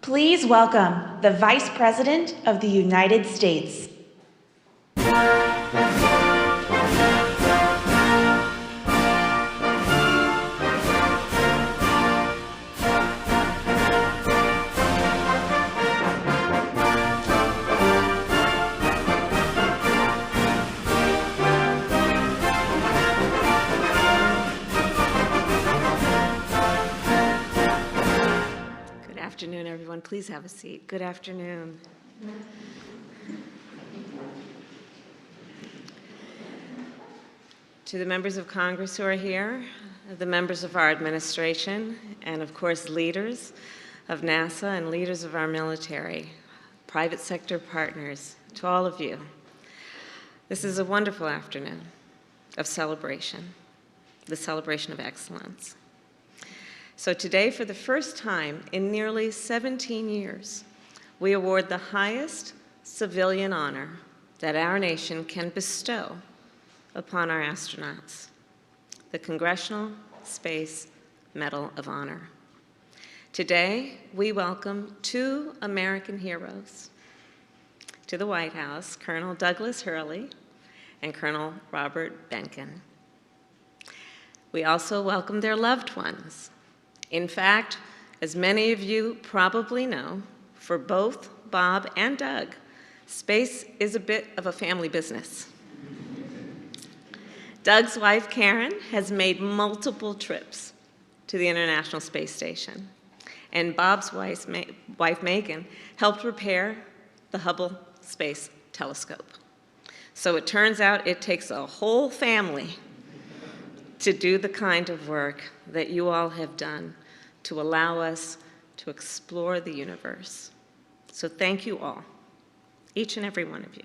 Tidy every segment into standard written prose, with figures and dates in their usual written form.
Please welcome the Vice President of the United States. Good afternoon, everyone. Please have a seat. Good afternoon. To the members of Congress who are here, the members of our administration, and of course leaders of NASA and leaders of our military, private sector partners, to all of you, this is a wonderful afternoon of celebration, the celebration of excellence. So today, for the first time in nearly 17 years, we award the highest civilian honor that our nation can bestow upon our astronauts, the Congressional Space Medal of Honor. Today, we welcome two American heroes to the White House, Colonel Douglas Hurley and Colonel Robert Behnken. We also welcome their loved ones. In fact, as many of you probably know, for both Bob and Doug, space is a bit of a family business. Doug's wife, Karen, has made multiple trips to the International Space Station, and Bob's wife, Megan, helped repair the Hubble Space Telescope. So it turns out it takes a whole family to do the kind of work that you all have done to allow us to explore the universe. So thank you all, each and every one of you,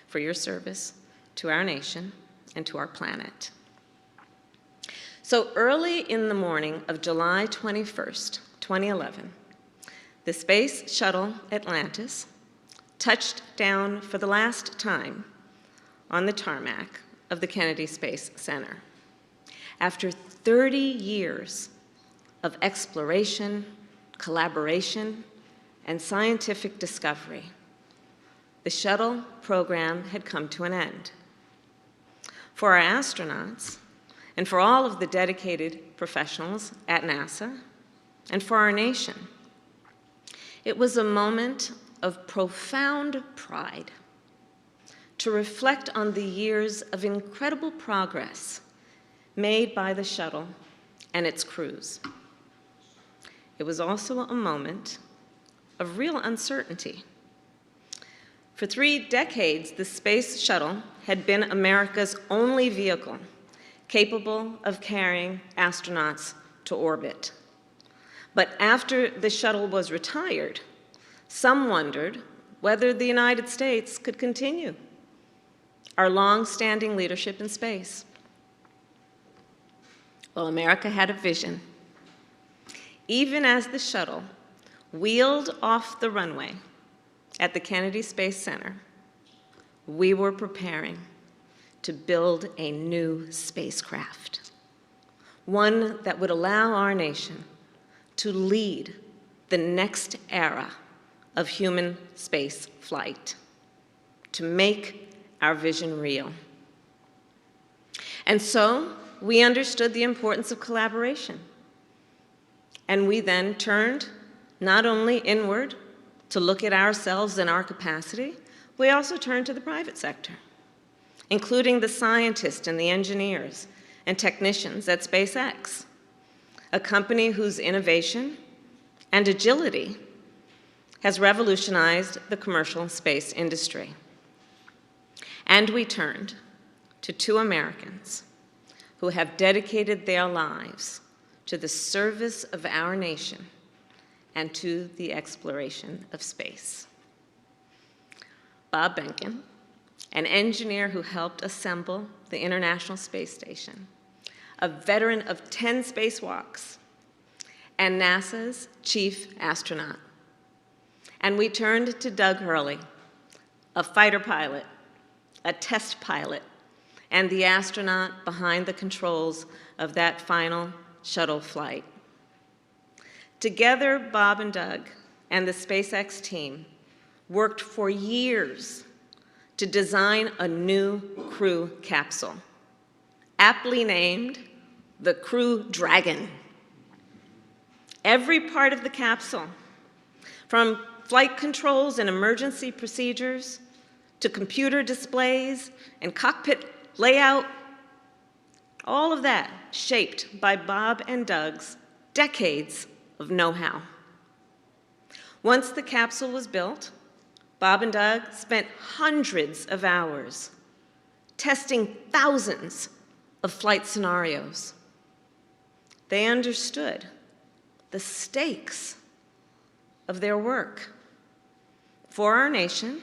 for your service to our nation and to our planet. So early in the morning of July 21st, 2011, the Space Shuttle Atlantis touched down for the last time on the tarmac of the Kennedy Space Center. After 30 years of exploration, collaboration, and scientific discovery, the shuttle program had come to an end. For our astronauts, and for all of the dedicated professionals at NASA, and for our nation, it was a moment of profound pride to reflect on the years of incredible progress made by the shuttle and its crews. It was also a moment of real uncertainty. For 3 decades, the Space Shuttle had been America's only vehicle capable of carrying astronauts to orbit. But after the shuttle was retired, some wondered whether the United States could continue our long-standing leadership in space. Well, America had a vision. Even as the shuttle wheeled off the runway at the Kennedy Space Center, we were preparing to build a new spacecraft, one that would allow our nation to lead the next era of human space flight, to make our vision real. And so we understood the importance of collaboration. And we then turned not only inward to look at ourselves and our capacity, we also turned to the private sector, including the scientists and the engineers and technicians at SpaceX, a company whose innovation and agility has revolutionized the commercial space industry. And we turned to two Americans who have dedicated their lives to the service of our nation and to the exploration of space. Bob Behnken, an engineer who helped assemble the International Space Station, a veteran of 10 spacewalks, and NASA's chief astronaut. And we turned to Doug Hurley, a fighter pilot, a test pilot, and the astronaut behind the controls of that final shuttle flight. Together, Bob and Doug and the SpaceX team worked for years to design a new Crew capsule, aptly named the Crew Dragon. Every part of the capsule, from flight controls and emergency procedures to computer displays and cockpit layout, all of that shaped by Bob and Doug's decades of know-how. Once the capsule was built, Bob and Doug spent hundreds of hours testing thousands of flight scenarios. They understood the stakes of their work for our nation,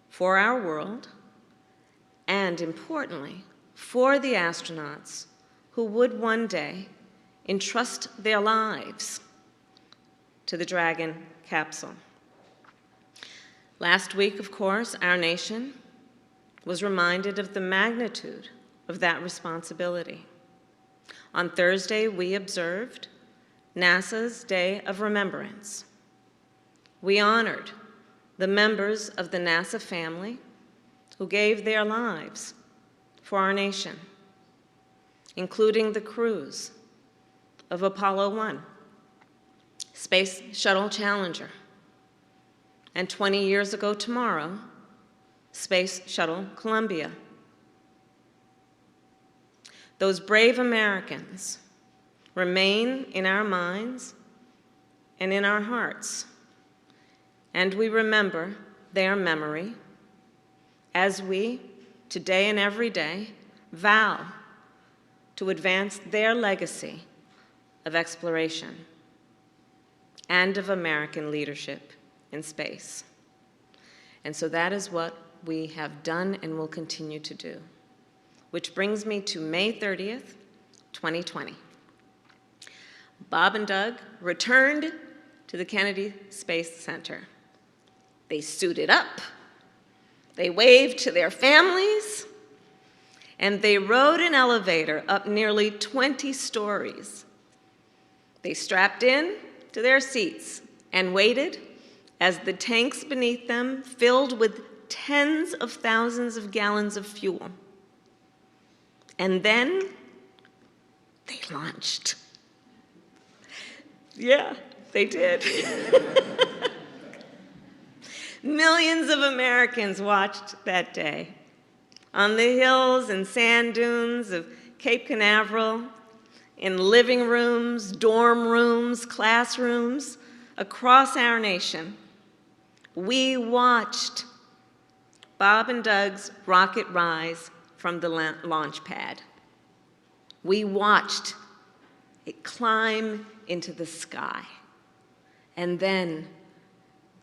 for our world, and importantly, for the astronauts who would one day entrust their lives to the Dragon capsule. Last week, of course, our nation was reminded of the magnitude of that responsibility. On Thursday, we observed NASA's Day of Remembrance. We honored the members of the NASA family who gave their lives for our nation, including the crews of Apollo 1, Space Shuttle Challenger, and 20 years ago tomorrow, Space Shuttle Columbia. Those brave Americans remain in our minds and in our hearts, and we remember their memory as we, today and every day, vow to advance their legacy of exploration and of American leadership in space. And so that is what we have done and will continue to do. Which brings me to May 30th, 2020. Bob and Doug returned to the Kennedy Space Center. They suited up, they waved to their families, and they rode an elevator up nearly 20 stories. They strapped in to their seats and waited as the tanks beneath them filled with tens of thousands of gallons of fuel. And then they launched. Yeah, they did. Millions of Americans watched that day on the hills and sand dunes of Cape Canaveral, in living rooms, dorm rooms, classrooms across our nation. We watched Bob and Doug's rocket rise from the launch pad. We watched it climb into the sky and then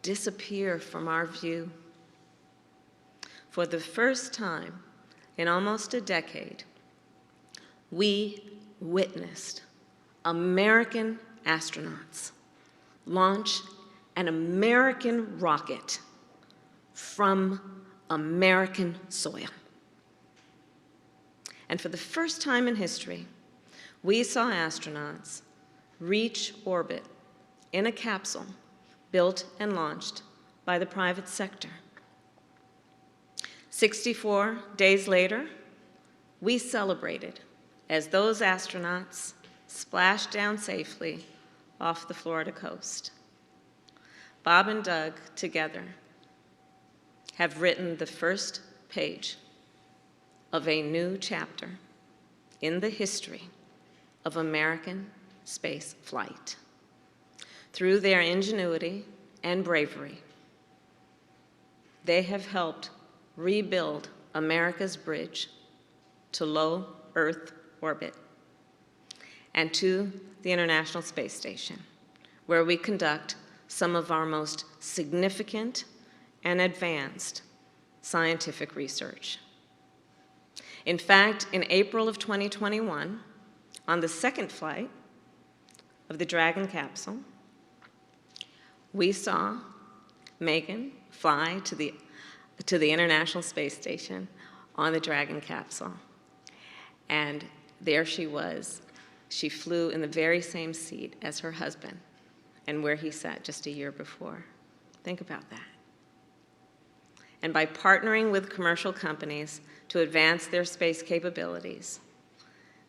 disappear from our view. For the first time in almost a decade, we witnessed American astronauts launch an American rocket from American soil. And for the first time in history, we saw astronauts reach orbit in a capsule built and launched by the private sector. 64 days later, we celebrated as those astronauts splashed down safely off the Florida coast. Bob and Doug, together, have written the first page of a new chapter in the history of American space flight. Through their ingenuity and bravery, they have helped rebuild America's bridge to low Earth orbit and to the International Space Station, where we conduct some of our most significant and advanced scientific research. In fact, in April of 2021, on the second flight of the Dragon capsule, we saw Megan fly to the International Space Station on the Dragon capsule. And there she was. She flew in the very same seat as her husband, and where he sat just a year before. Think about that. And by partnering with commercial companies to advance their space capabilities,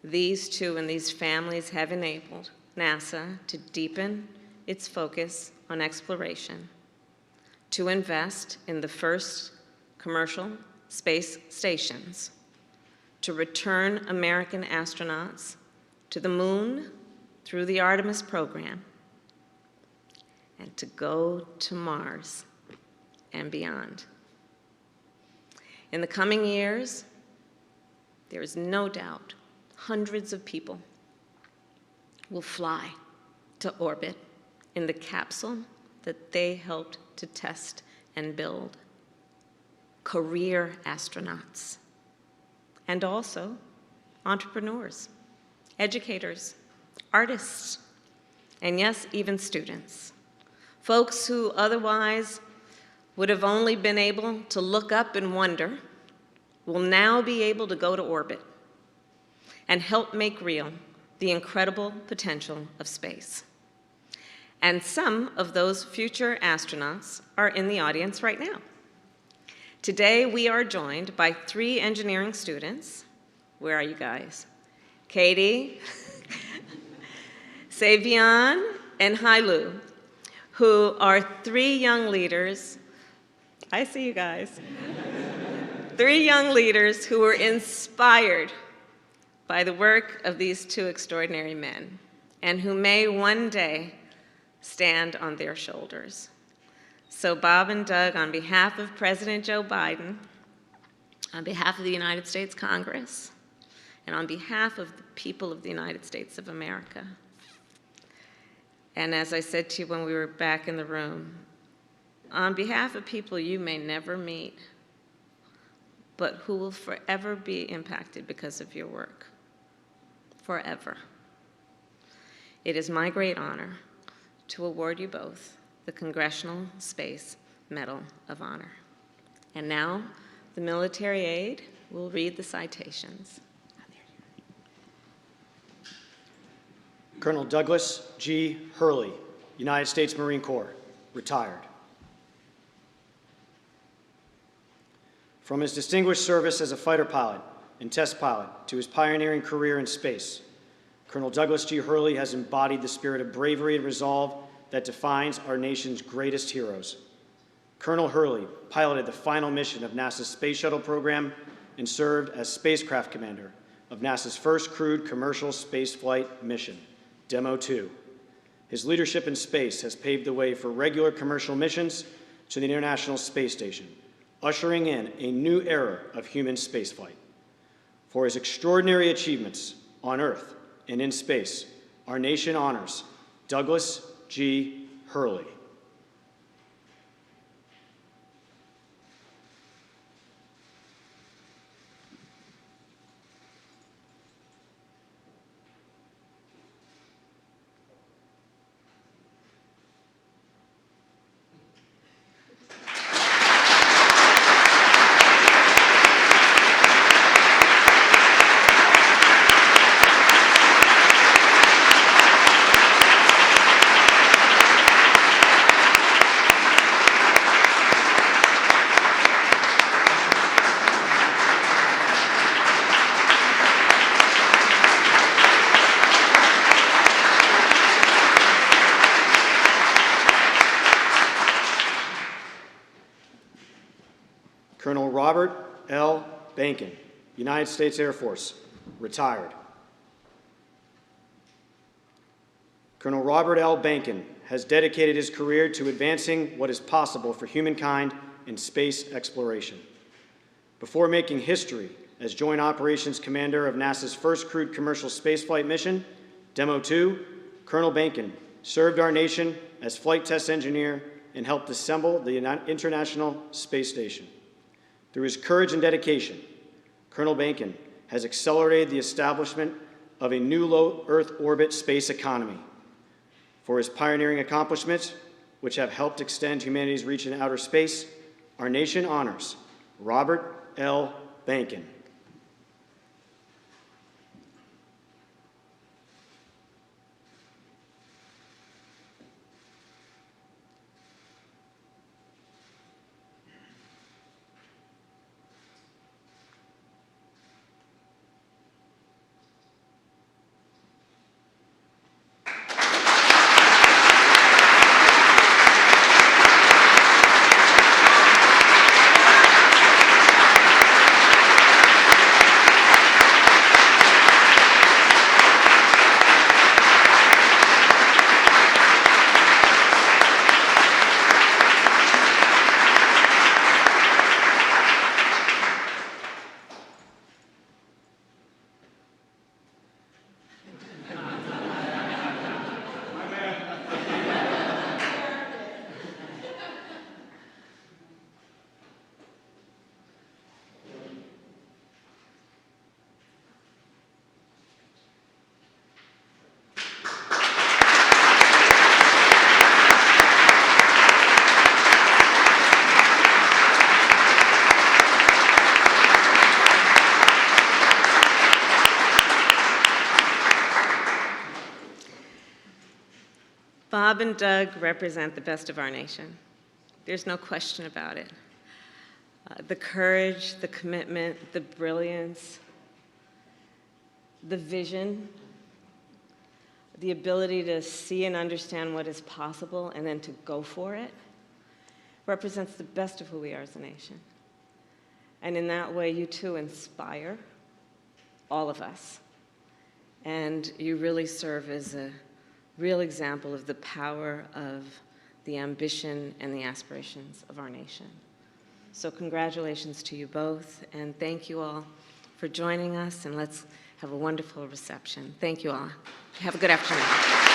these two and these families have enabled NASA to deepen its focus on exploration, to invest in the first commercial space stations, to return American astronauts to the moon through the Artemis program, and to go to Mars and beyond. In the coming years, there is no doubt hundreds of people will fly to orbit in the capsule that they helped to test and build. Career astronauts, and also entrepreneurs, educators, artists, and yes, even students. Folks who otherwise would have only been able to look up and wonder will now be able to go to orbit and help make real the incredible potential of space. And some of those future astronauts are in the audience right now. Today, we are joined by 3 engineering students. Where are you guys? Katie, Savion, and Hailu, who are 3 young leaders. I see you guys. 3 young leaders who were inspired by the work of these 2 extraordinary men, and who may one day stand on their shoulders. So Bob and Doug, on behalf of President Joe Biden, on behalf of the United States Congress, and on behalf of the people of the United States of America, and as I said to you when we were back in the room, on behalf of people you may never meet, but who will forever be impacted because of your work, forever. It is my great honor to award you both the Congressional Space Medal of Honor. And now, the military aide will read the citations. Colonel Douglas G. Hurley, United States Marine Corps, retired. From his distinguished service as a fighter pilot and test pilot to his pioneering career in space, Colonel Douglas G. Hurley has embodied the spirit of bravery and resolve that defines our nation's greatest heroes. Colonel Hurley piloted the final mission of NASA's Space Shuttle program and served as spacecraft commander of NASA's first crewed commercial spaceflight mission, Demo 2. His leadership in space has paved the way for regular commercial missions to the International Space Station, ushering in a new era of human spaceflight. For his extraordinary achievements on Earth and in space, our nation honors Douglas G. Hurley. Colonel Robert L. Behnken, United States Air Force, retired. Colonel Robert L. Behnken has dedicated his career to advancing what is possible for humankind in space exploration. Before making history as Joint Operations Commander of NASA's first crewed commercial spaceflight mission, Demo 2, Colonel Behnken served our nation as flight test engineer and helped assemble the International Space Station. Through his courage and dedication, Colonel Behnken has accelerated the establishment of a new low Earth orbit space economy. For his pioneering accomplishments, which have helped extend humanity's reach in outer space, our nation honors Robert L. Behnken. and Doug represent the best of our nation. There's no question about it. The courage, the commitment, the brilliance, the vision, the ability to see and understand what is possible and then to go for it represents the best of who we are as a nation. And in that way, you too inspire all of us. And you really serve as a real example of the power of the ambition and the aspirations of our nation. So congratulations to you both, and thank you all for joining us, and let's have a wonderful reception. Thank you all. Have a good afternoon.